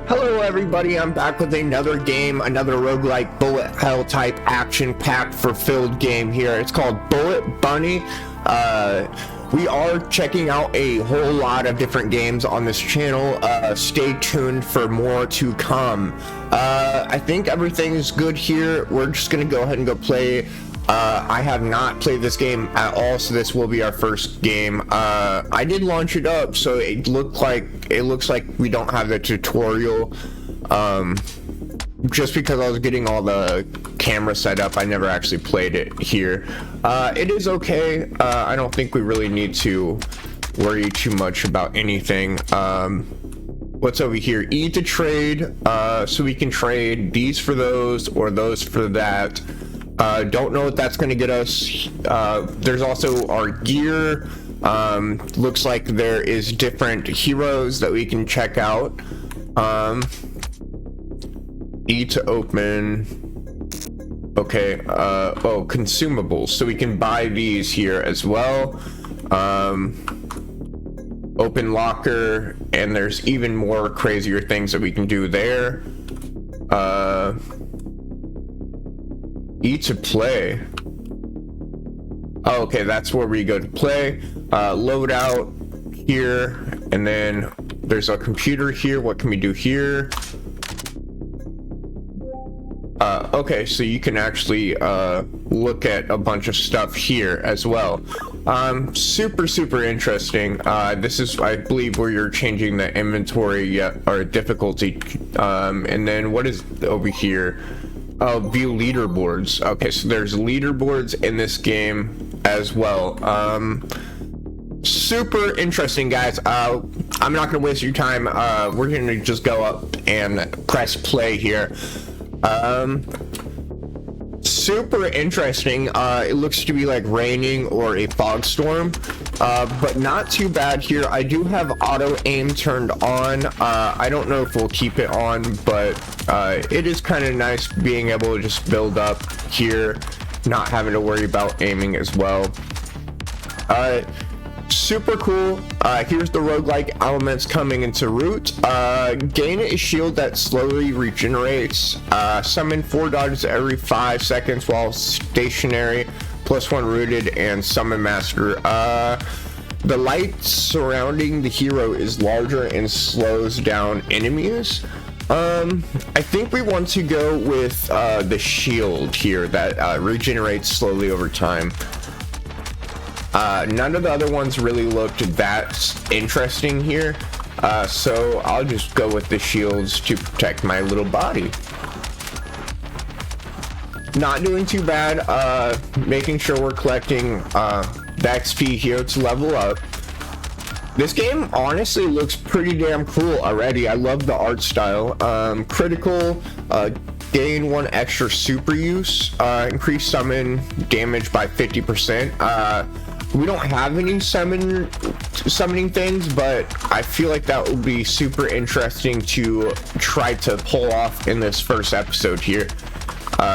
Hello everybody, I'm back with another game, another roguelike bullet hell type action-packed fulfilled game here. It's called Bullet Bunny. We are checking out a whole lot of different games on this channel. Stay tuned for more to come. I think everything is good here. We're just gonna go ahead and go play. I have not played this game at all, so this will be our first game. I did launch it up, so it looks like we don't have the tutorial. Just because I was getting all the camera set up, I never actually played it here. It is okay. I don't think we really need to worry too much about anything. What's over here? E to trade, so we can trade these for those or those for that. Don't know what that's going to get us. There's also our gear. Looks like there is different heroes that we can check out. E to open. Okay. Oh, consumables. So we can buy these here as well. Open locker, and there's even more crazier things that we can do there. E to play. Oh, okay, that's where we go to play. Load out here, and then there's a computer here. What can we do here? Okay, so you can actually look at a bunch of stuff here as well. Super interesting. This is, I believe, where you're changing the inventory or difficulty. And then what is over here? View leaderboards. Okay, so there's leaderboards in this game as well. Super interesting, guys. I'm not gonna waste your time. We're gonna just go up and press play here. Super interesting. It looks to be like raining or a fog storm, but not too bad here. I do have auto aim turned on. I don't know if we'll keep it on, but it is kind of nice being able to just build up here, not having to worry about aiming as well. Super cool. Here's the roguelike elements coming into root. Gain a shield that slowly regenerates. Summon 4 dodges every 5 seconds while stationary. +1 rooted, and summon master. The light surrounding the hero is larger and slows down enemies. I think we want to go with the shield here that regenerates slowly over time. None of the other ones really looked that interesting here, so I'll just go with the shields to protect my little body. Not doing too bad. Making sure we're collecting the XP here to level up. This game honestly looks pretty damn cool already. I love the art style. Critical, gain 1 extra super use, increase summon damage by 50%. We don't have any summoning things, but I feel like that would be super interesting to try to pull off in this first episode here.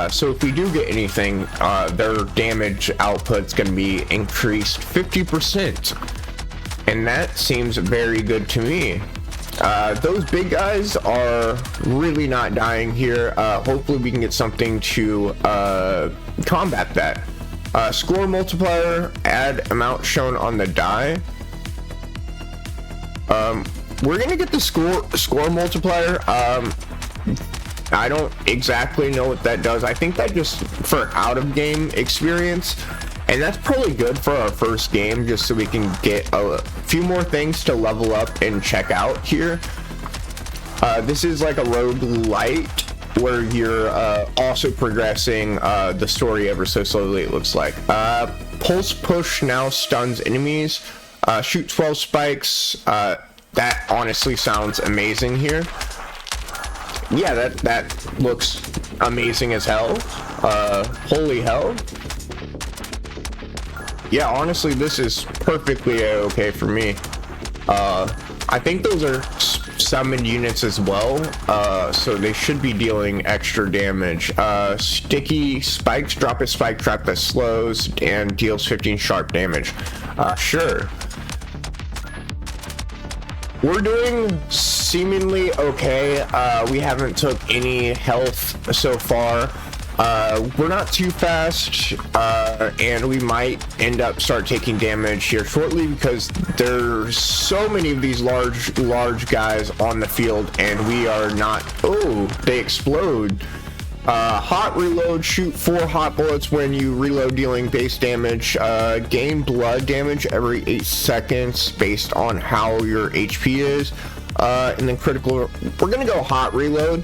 So if we do get anything, their damage output's going to be increased 50%. And that seems very good to me. Those big guys are really not dying here. Hopefully we can get something to combat that. Score multiplier, add amount shown on the die. We're gonna get the score multiplier. I don't exactly know what that does. I think that just for out of game experience, and that's probably good for our first game, just so we can get a few more things to level up and check out here. This is like a roguelike where you're also progressing the story ever so slowly, it looks like. Pulse push now stuns enemies. Shoot 12 spikes. That honestly sounds amazing here. Yeah, that looks amazing as hell. Holy hell. Yeah, honestly, this is perfectly okay for me. I think those are summoned units as well, so they should be dealing extra damage. Sticky spikes, drop a spike trap that slows and deals 15 sharp damage. Sure. We're doing seemingly okay. We haven't took any health so far. We're not too fast, and we might end up start taking damage here shortly because there's so many of these large guys on the field, and we are not. Oh, they explode. Hot reload, shoot 4 hot bullets when you reload, dealing base damage. Gain blood damage every 8 seconds based on how your HP is. And then critical, we're gonna go hot reload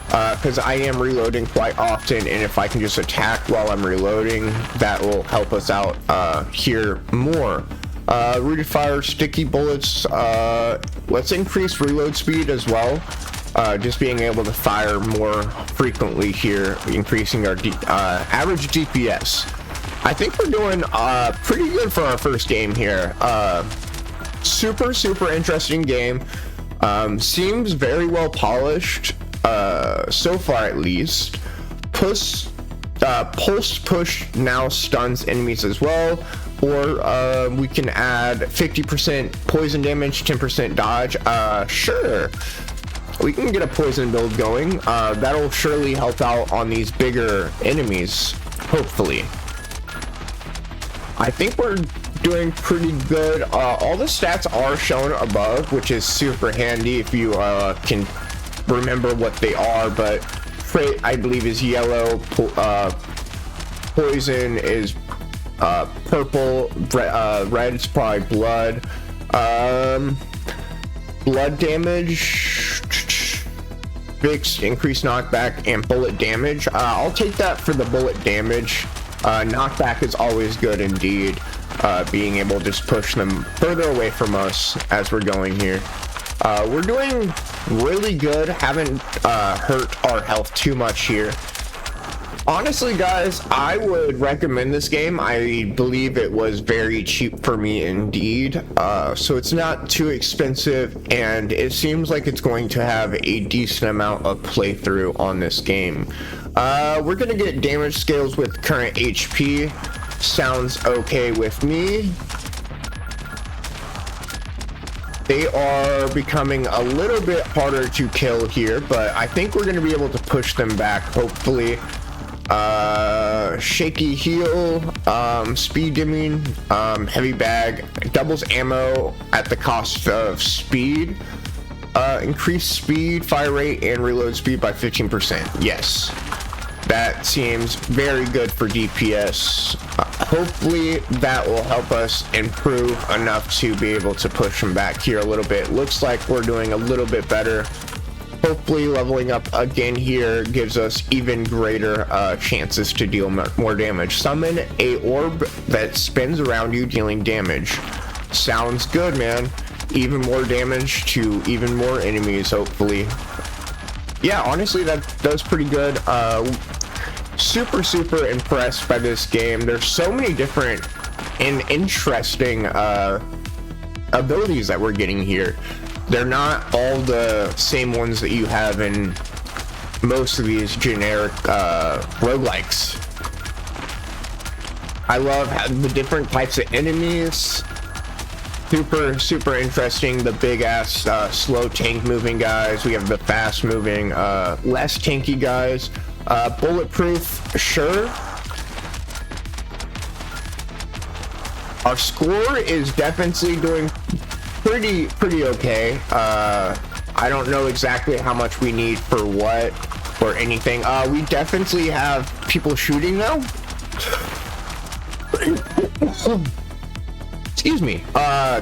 because I am reloading quite often, and if I can just attack while I'm reloading, that will help us out here more. Rooted fire, sticky bullets. Let's increase reload speed as well. Just being able to fire more frequently here, increasing our average DPS. I think we're doing pretty good for our first game here. Super interesting game. Seems very well polished so far, at least. Pulse push now stuns enemies as well, or we can add 50% poison damage, 10% dodge. Sure, we can get a poison build going. That'll surely help out on these bigger enemies, hopefully. I think we're doing pretty good. All the stats are shown above, which is super handy if you can remember what they are, but Freight, I believe, is yellow, poison is purple, red is probably blood. Blood damage, fixed, increased knockback, and bullet damage. I'll take that for the bullet damage. Knockback is always good indeed. Being able to just push them further away from us as we're going here. We're doing really good. Haven't hurt our health too much here. Honestly, guys, I would recommend this game. I believe it was very cheap for me indeed. So it's not too expensive, and it seems like it's going to have a decent amount of playthrough on this game. We're gonna get damage scales with current HP. Sounds okay with me. They are becoming a little bit harder to kill here, but I think we're going to be able to push them back, hopefully. Shaky heal, speed dimming, heavy bag, doubles ammo at the cost of speed. Increase speed, fire rate, and reload speed by 15%. Yes. That seems very good for DPS. Hopefully that will help us improve enough to be able to push them back here a little bit. Looks like we're doing a little bit better. Hopefully leveling up again here gives us even greater chances to deal more damage. Summon a orb that spins around you, dealing damage. Sounds good, man. Even more damage to even more enemies, hopefully. Yeah, honestly, that does pretty good. Super impressed by this game. There's so many different and interesting abilities that we're getting here. They're not all the same ones that you have in most of these generic roguelikes. I love the different types of enemies. Super interesting. The big ass slow tank moving guys. We have the fast moving less tanky guys. Bulletproof, sure. Our score is definitely doing pretty okay. I don't know exactly how much we need for what or anything. We definitely have people shooting though. Excuse me.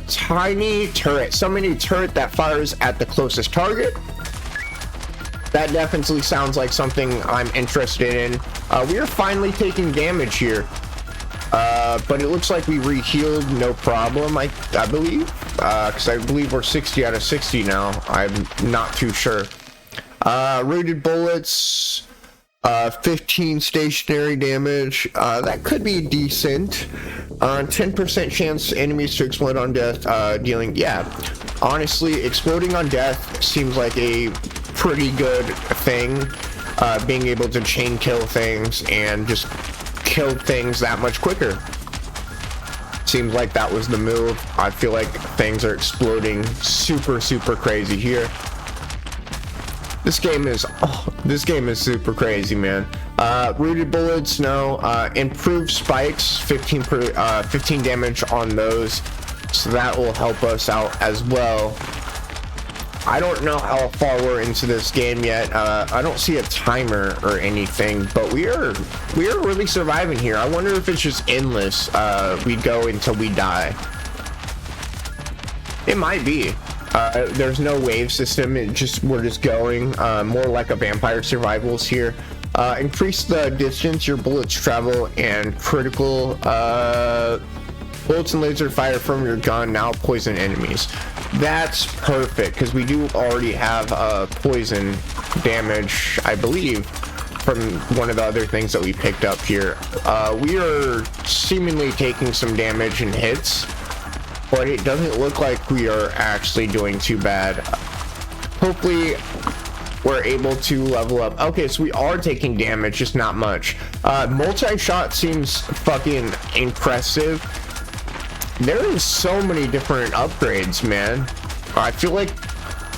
Tiny turret. Summoning turret that fires at the closest target. That definitely sounds like something I'm interested in. We are finally taking damage here. But it looks like we re-healed no problem, I believe. Because I believe we're 60 out of 60 now. I'm not too sure. Rooted bullets. 15 stationary damage. That could be decent. 10% chance enemies to explode on death. Dealing, yeah. Honestly, exploding on death seems like a pretty good thing. Being able to chain kill things and just kill things that much quicker. Seems like that was the move. I feel like things are exploding super crazy here. This game is super crazy, man. Rooted bullets, no. Improved spikes, 15 damage on those, so that will help us out as well. I don't know how far we're into this game yet. I don't see a timer or anything, but we are really surviving here. I wonder if it's just endless. We go until we die. It might be. There's no wave system. We're just going more like a vampire survivals here. Increase the distance your bullets travel, and critical bullets and laser fire from your gun now poison enemies. That's perfect, because we do already have poison damage, I believe, from one of the other things that we picked up here. We are seemingly taking some damage and hits, but it doesn't look like we are actually doing too bad. Hopefully we're able to level up. Okay, so we are taking damage, just not much. Multi-shot seems fucking impressive. There is so many different upgrades, man. I feel like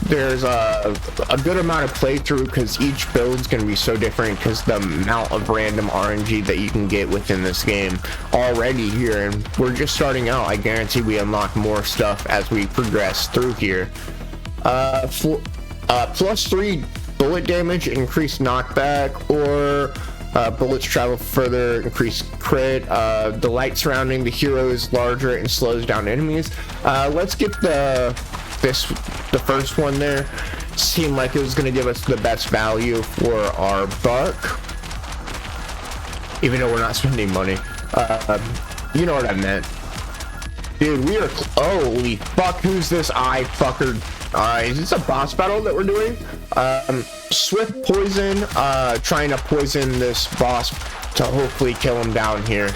there's a good amount of playthrough, because each build's gonna be so different, because the amount of random RNG that you can get within this game already here, and we're just starting out. I guarantee we unlock more stuff as we progress through here. Plus 3 bullet damage, increased knockback, or bullets travel further, increased crit. The light surrounding the hero is larger and slows down enemies. Let's get the first one there. Seemed like it was going to give us the best value for our buck, even though we're not spending money. You know what I meant. Dude, we are holy fuck, who's this eye fucker? Is this a boss battle that we're doing? Swift poison, trying to poison this boss to hopefully kill him down here.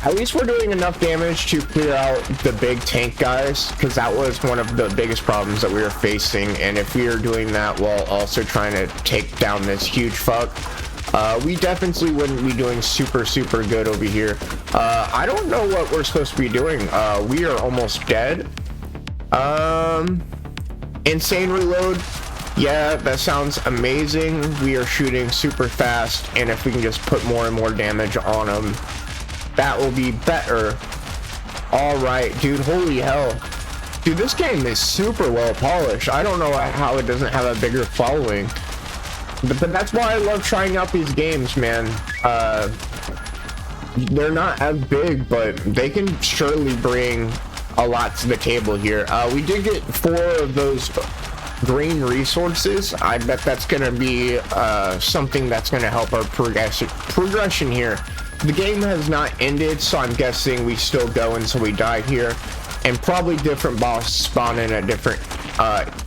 At least we're doing enough damage to clear out the big tank guys, because that was one of the biggest problems that we were facing, and if we are doing that while also trying to take down this huge fuck, we definitely wouldn't be doing super good over here. I don't know what we're supposed to be doing. We are almost dead. Insane reload. Yeah, that sounds amazing. We are shooting super fast, and if we can just put more and more damage on them, that will be better. All right, dude, holy hell. Dude, this game is super well polished. I don't know how it doesn't have a bigger following. But that's why I love trying out these games, man. They're not as big, but they can surely bring a lot to the table here. We did get 4 of those green resources. I bet that's gonna be something that's gonna help our progression here. The game has not ended, so I'm guessing we still go until we die here, and probably different bosses spawn in at different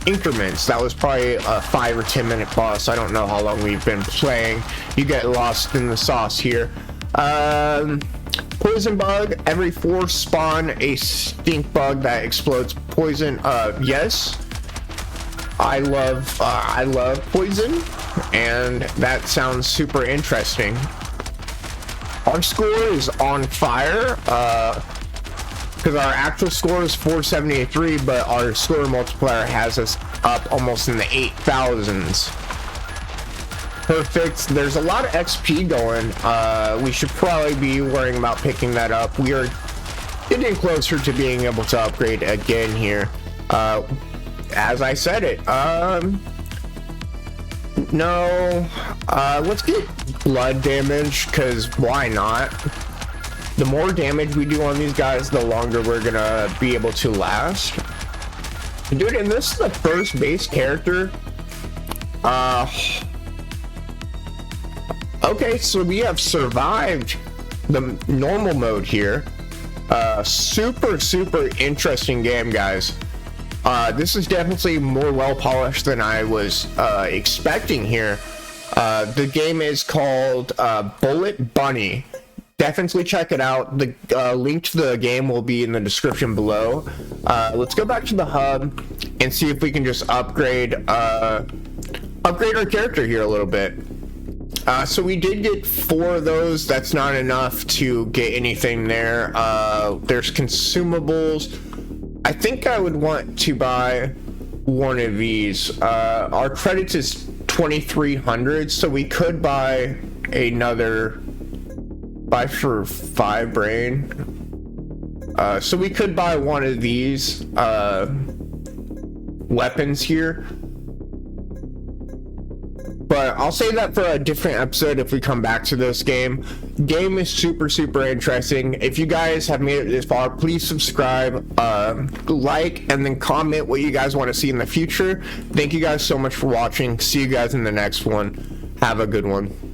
increments. That was probably a 5 or 10 minute boss. I don't know how long we've been playing. You get lost in the sauce here. Poison bug. Every 4 spawn a stink bug that explodes poison. Yes, I love poison, and that sounds super interesting. Our score is on fire, because our actual score is 473, but our score multiplier has us up almost in the 8,000s. Perfect. There's a lot of XP going. We should probably be worrying about picking that up. We are getting closer to being able to upgrade again here. As I said it. No. Let's get blood damage, because why not? The more damage we do on these guys, the longer we're gonna be able to last. Dude, and this is the first base character. Okay, so we have survived the normal mode here. Super interesting game, guys. This is definitely more well polished than I was expecting here. The game is called Bullet Bunny. Definitely check it out. The link to the game will be in the description below. Let's go back to the hub and see if we can just upgrade our character here a little bit. So we did get 4 of those. That's not enough to get anything there. There's consumables. I think I would want to buy one of these. Our credits is 2,300, so we could buy another, buy for 5 brain. So we could buy one of these weapons here. But I'll say that for a different episode if we come back to this game. Game is super interesting. If you guys have made it this far, please subscribe, like, and then comment what you guys want to see in the future. Thank you guys so much for watching. See you guys in the next one. Have a good one.